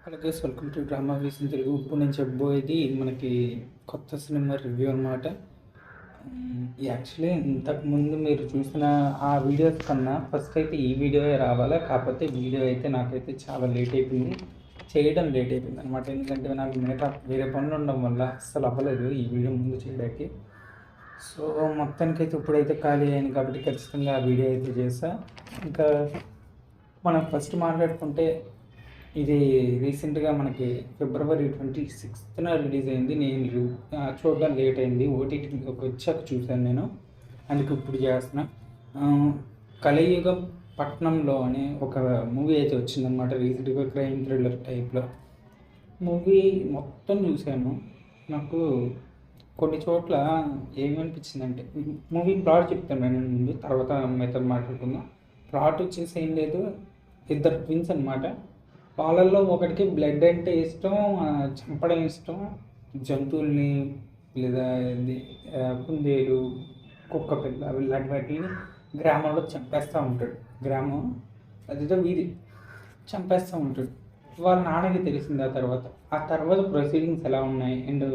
Hello guys, welcome to drama Vees in Telugu. ఇప్పుడు నేను చెప్పబోయేది మనకి కొత్త సినిమా రివ్యూ అనమాట. యాక్చువల్లీ ఇంతకుముందు మీరు చూసిన ఆ వీడియోస్ కన్నా ఫస్ట్ అయితే ఈ వీడియోయే రావాలా. కాకపోతే వీడియో అయితే నాకైతే చాలా లేట్ అయిపోయింది, చేయడం లేట్ అయిపోయింది అనమాట. ఎందుకంటే నాకు మిగతా వేరే పనులు ఉండడం వల్ల అస్సలు అవ్వలేదు ఈ వీడియో ముందు చేయడానికి. సో మొత్తానికైతే ఇప్పుడైతే ఖాళీ అయ్యాను కాబట్టి ఖచ్చితంగా ఆ వీడియో అయితే చేసా. ఇంకా మనం ఫస్ట్ మాట్లాడుకుంటే, ఇది రీసెంట్గా మనకి ఫిబ్రవరి 26న రిలీజ్ అయింది. నేను చూడడం లేట్ అయింది, ఓటీటీకి వచ్చాక చూశాను నేను, అందుకు ఇప్పుడు చేస్తున్నా. కలియుగం పట్నంలో అనే ఒక మూవీ అయితే వచ్చిందనమాట రీసెంట్గా, క్రైమ్ థ్రిల్లర్ టైప్లో మూవీ. మొత్తం చూశాను. నాకు కొన్ని చోట్ల ఏమనిపించిందంటే, మూవీ ప్లాట్ చెప్తాను నేను ముందు, తర్వాత మిగతా మాట్లాడుకుందాం. ప్లాట్ వచ్చేసి ఏం లేదు, ఇద్దరు ట్విన్స్ అనమాట. వాళ్ళల్లో ఒకటికి బ్లడ్ అంటే ఇష్టం, చంపడం ఇష్టం, జంతువుల్ని లేదా కుందేలు, కుక్క పిల్ల ఇలాంటి వాటిని గ్రామంలో చంపేస్తూ ఉంటాడు. గ్రామం అదితో వీధి చంపేస్తూ ఉంటాడు. వాళ్ళ నాన్నకి తెలిసింది. ఆ తర్వాత ప్రొసీడింగ్స్ ఎలా ఉన్నాయి అండ్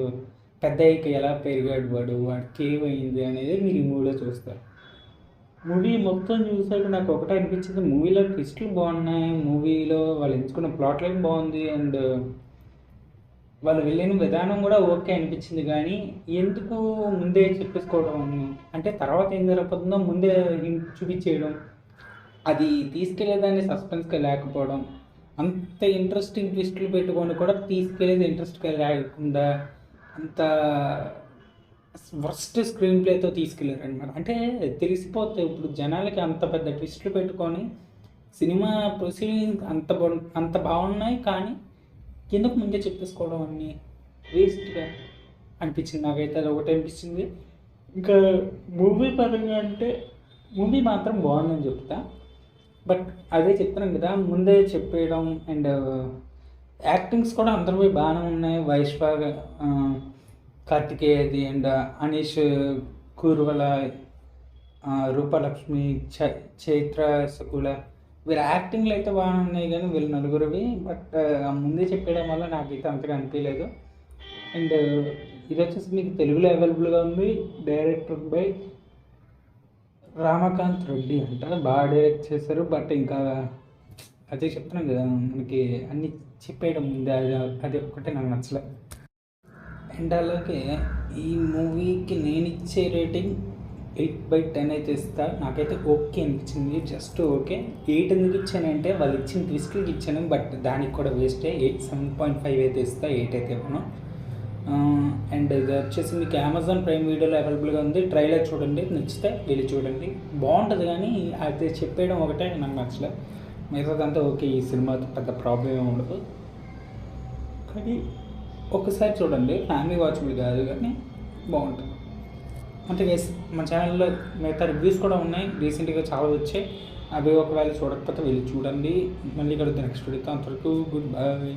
పెద్ద అయ్యాక ఎలా పెరిగాడు వాడికి ఏమైంది అనేది మీరు ఈ మూవీలో చూస్తారు. మూవీ మొత్తం చూసాక నాకు ఒకటే అనిపించింది, మూవీలో ట్విస్టులు బాగున్నాయి, మూవీలో వాళ్ళు ఎంచుకున్న ప్లాట్ లైన్ బాగుంది అండ్ వాళ్ళు వెళ్ళిన విధానం కూడా ఓకే అనిపించింది. కానీ ఎందుకు ముందే చెప్పేసుకోవడం, అంటే తర్వాత ఏం జరగబోతుందో ముందే చూపించేయడం, అది తీసుకెళ్లేదాన్ని సస్పెన్స్గా లేకపోవడం, అంత ఇంట్రెస్టింగ్ ట్విస్టులు పెట్టుకొని కూడా తీసుకెళ్ళేది ఇంట్రెస్ట్గా లేకుండా అంత వర్స్ట్ స్క్రీన్ ప్లేతో తీసుకెళ్ళారు అనమాట. అంటే తెలిసిపోతే ఇప్పుడు జనాలకి అంత పెద్ద ట్విస్టులు పెట్టుకొని సినిమా ప్రొసీడింగ్ అంత బాగున్నాయి, కానీ ఎందుకు ముందే చెప్పేసుకోవడం అన్నీ వేస్ట్గా అనిపించింది నాకైతే. అది ఒకటి అనిపించింది. ఇంకా మూవీ పరంగా అంటే మూవీ మాత్రం బాగుందని చెప్తా, బట్ అదే చెప్తున్నాను కదా, ముందే చెప్పేయడం అండ్ యాక్టింగ్స్ కూడా అందరివి బాగానే ఉన్నాయి. వైష్ణవ్, కార్తికేయది అండ్ అనీష్ కూర్వల, రూపలక్ష్మి, చైత్ర సకుల, వీళ్ళ యాక్టింగ్లు అయితే బాగానే ఉన్నాయి. కానీ వీళ్ళు నలుగురివి, బట్ ముందే చెప్పడం వల్ల నాకైతే అంతగా అనిపించలేదు. అండ్ ఇది వచ్చేసి మీకు తెలుగులో అవైలబుల్గా ఉంది. డైరెక్టర్ బై రామకాంత్ రెడ్డి అంట, బాగా డైరెక్ట్ చేశారు. బట్ ఇంకా అదే చెప్తున్నాను కదా, మనకి అన్ని చెప్పేయడం ముందే, అది ఒక్కటే నాకు నచ్చలేదు. అండ్ అలాగే ఈ మూవీకి నేను ఇచ్చే రేటింగ్ 8/10 అయితే ఇస్తా. నాకైతే ఓకే అనిపించింది, జస్ట్ ఓకే. 8 ఎందుకు ఇచ్చానంటే వాళ్ళు ఇచ్చిన ట్విస్ట్లకి ఇచ్చాను, బట్ దానికి కూడా వేస్టే. 7.5 అయితే ఇస్తా, 8 అయితే ఇవ్వను. అండ్ ఇది వచ్చేసి మీకు అమెజాన్ ప్రైమ్ వీడియోలో అవైలబుల్గా ఉంది. ట్రైలర్ చూడండి, నచ్చితే వెళ్ళి చూడండి, బాగుంటుంది. కానీ అది చెప్పేయడం ఒకటే నాకు నచ్చలేదు, మిగతాదంతా ఓకే. ఈ సినిమాతో పెద్ద ప్రాబ్లం ఏమి ఉండదు, కానీ ఒక్కసారి చూడండి, ఫ్యామిలీ వాచబుల్ కాదు కానీ బాగుంటుంది. అంటే గైస్, మా ఛానల్లో మిగతా రివ్యూస్ కూడా ఉన్నాయి, రీసెంట్గా చాలా వచ్చాయి. అవి ఒకవేళ చూడకపోతే వెళ్ళి చూడండి. మళ్ళీ కలుద్దాం నెక్స్ట్ వీడియోతో. అంతవరకు గుడ్ బై.